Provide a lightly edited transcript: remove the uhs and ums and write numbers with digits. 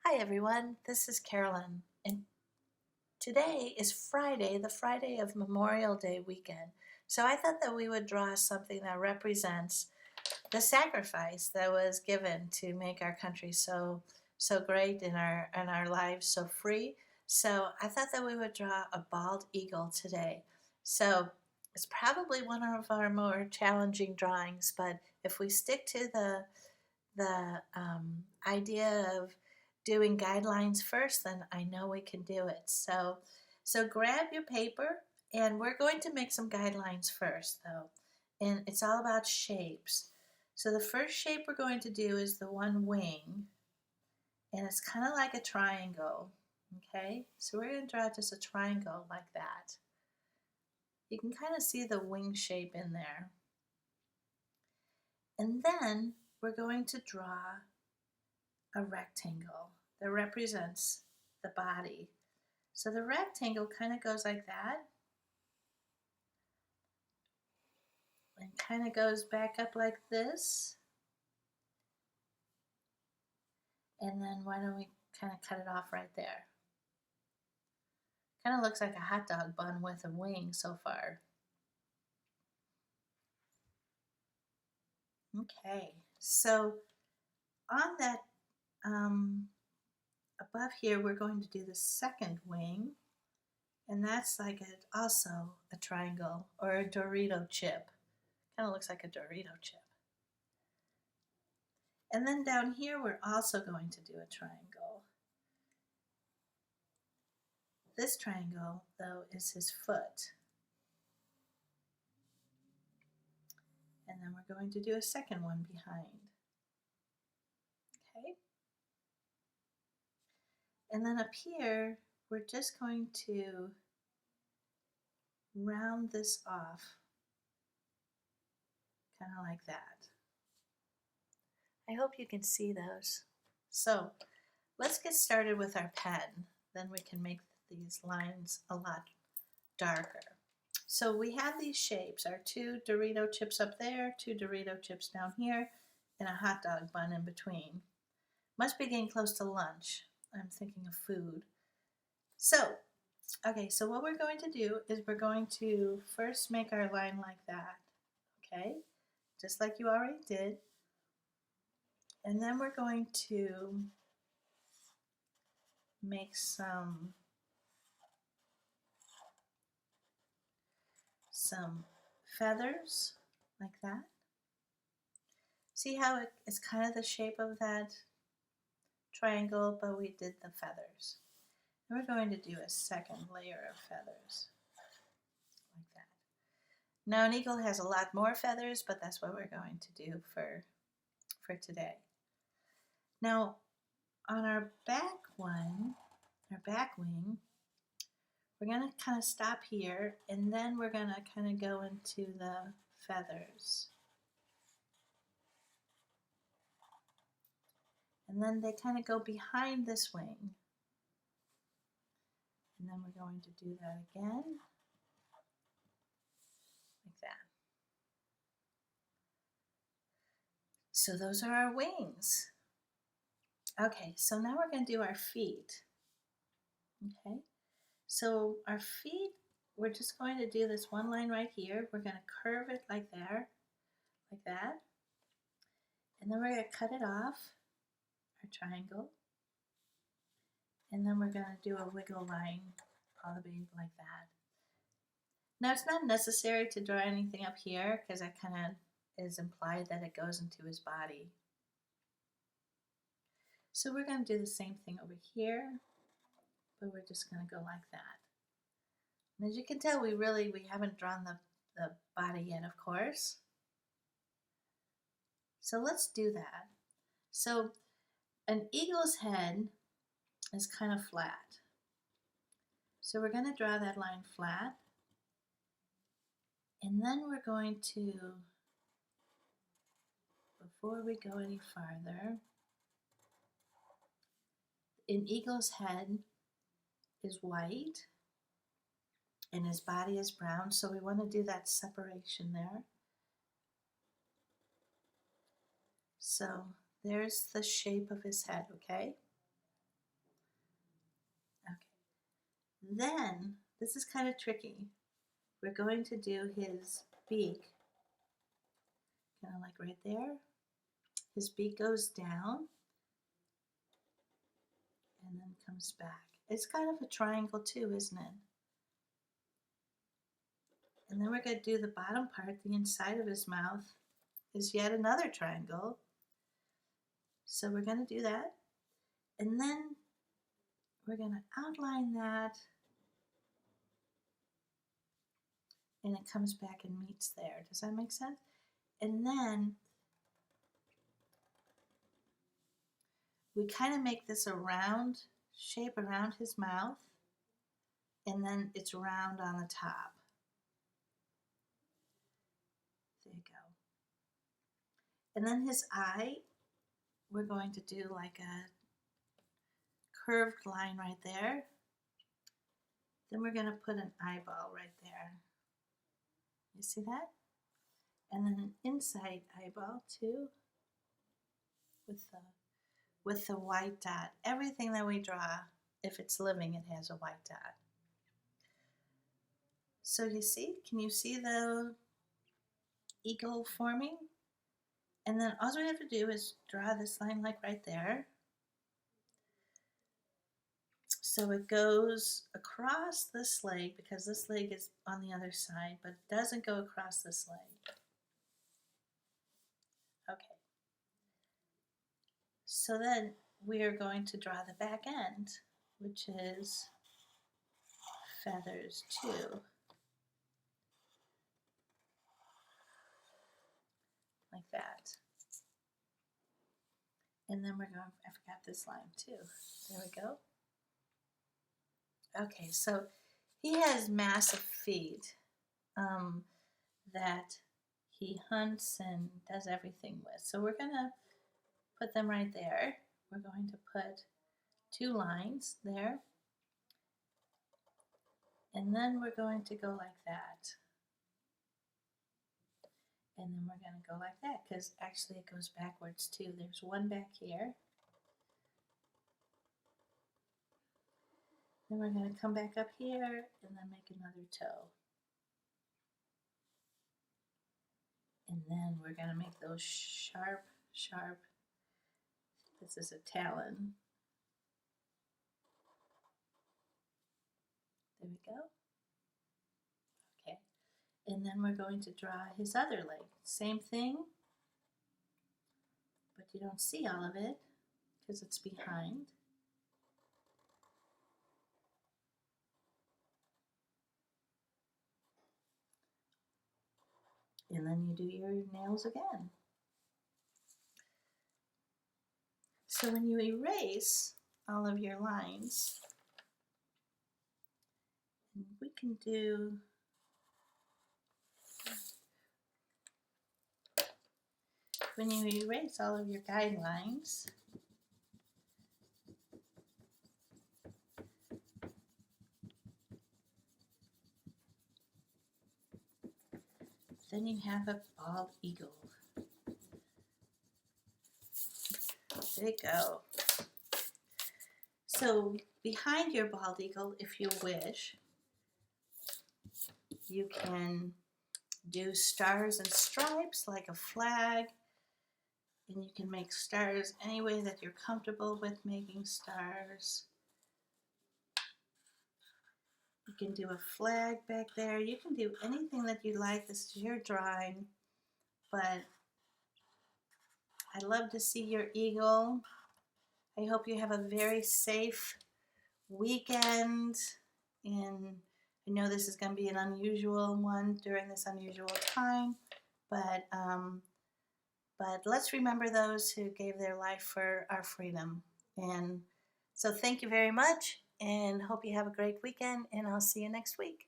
Hi everyone, this is Carolyn, and today is Friday, the Friday of Memorial Day weekend. So I thought that we would draw something that represents the sacrifice that was given to make our country so great and our lives so free. So I thought that we would draw a bald eagle today. So it's probably one of our more challenging drawings, but if we stick to the idea of doing guidelines first, then I know we can do it. So grab your paper, and we're going to make some guidelines first, though, and it's all about shapes. So the first shape we're going to do is the one wing, and it's kind of like a triangle. Okay, so we're going to draw just a triangle like that. You can kind of see the wing shape in there. And then we're going to draw a rectangle that represents the body. So the rectangle kind of goes like that and kind of goes back up like this. And then why don't we kind of cut it off right there? Kind of looks like a hot dog bun with a wing so far. Okay, so on that above here, we're going to do the second wing, and that's like also a triangle or a Dorito chip. Kind of looks like a Dorito chip. And then down here, we're also going to do a triangle. This triangle, though, is his foot. And then we're going to do a second one behind. Okay? And then up here, we're just going to round this off, kind of like that. I hope you can see those. So let's get started with our pen. Then we can make these lines a lot darker. So we have these shapes, our two Dorito chips up there, two Dorito chips down here, and a hot dog bun in between. Must be getting close to lunch. I'm thinking of food. So, okay, so what we're going to do is we're going to first make our line like that, okay? Just like you already did. And then we're going to make some feathers like that. See how it's kind of the shape of that triangle, but we did the feathers. And we're going to do a second layer of feathers like that. Now an eagle has a lot more feathers, but that's what we're going to do for today. Now on our back one, our back wing, we're going to kind of stop here, and then we're going to kind of go into the feathers. And then they kind of go behind this wing. And then we're going to do that again, like that. So those are our wings. Okay, so now we're going to do our feet. Okay, so our feet, we're just going to do this one line right here. We're going to curve it like there, like that. And then we're going to cut it off, our triangle. And then we're going to do a wiggle line all the way like that. Now it's not necessary to draw anything up here because that kind of is implied that it goes into his body. So we're going to do the same thing over here, but we're just going to go like that. And as you can tell, we haven't drawn the body yet, of course. So let's do that. So an eagle's head is kind of flat. So we're going to draw that line flat. And then we're going to, before we go any farther, an eagle's head is white and his body is brown, so we want to do that separation there. So there's the shape of his head, okay? Then, this is kind of tricky. We're going to do his beak, kind of like right there. His beak goes down and then comes back. It's kind of a triangle too, isn't it? And then we're going to do the bottom part, the inside of his mouth is yet another triangle. So we're going to do that. And then we're going to outline that. And it comes back and meets there. Does that make sense? And then we kind of make this a round shape around his mouth. And then it's round on the top. There you go. And then his eye, we're going to do like a curved line right there. Then we're going to put an eyeball right there. You see that? And then an inside eyeball too, with the white dot. Everything that we draw, if it's living, it has a white dot. So you see, can you see the eagle forming? And then all we have to do is draw this line like right there. So it goes across this leg, because this leg is on the other side, but it doesn't go across this leg. Okay. So then we are going to draw the back end, which is feathers too. Like that. And then we're going, I forgot this line too. There we go. Okay, so he has massive feet that he hunts and does everything with. So we're going to put them right there. We're going to put 2 lines there. And then we're going to go like that. And then we're going to go like that, because actually it goes backwards too. There's one back here. Then we're going to come back up here and then make another toe. And then we're going to make those sharp, this is a talon. There we go. Okay. And then we're going to draw his other leg. Same thing, but you don't see all of it because it's behind. And then you do your nails again. So when you erase all of your lines, we can do when you erase all of your guidelines, then you have a bald eagle. There you go. So behind your bald eagle, if you wish, you can do stars and stripes like a flag, and you can make stars any way that you're comfortable with making stars. You can do a flag back there. You can do anything that you like. This is your drawing, but I love to see your eagle. I hope you have a very safe weekend, and I know this is going to be an unusual one during this unusual time, but let's remember those who gave their life for our freedom. And so thank you very much, and hope you have a great weekend, and I'll see you next week.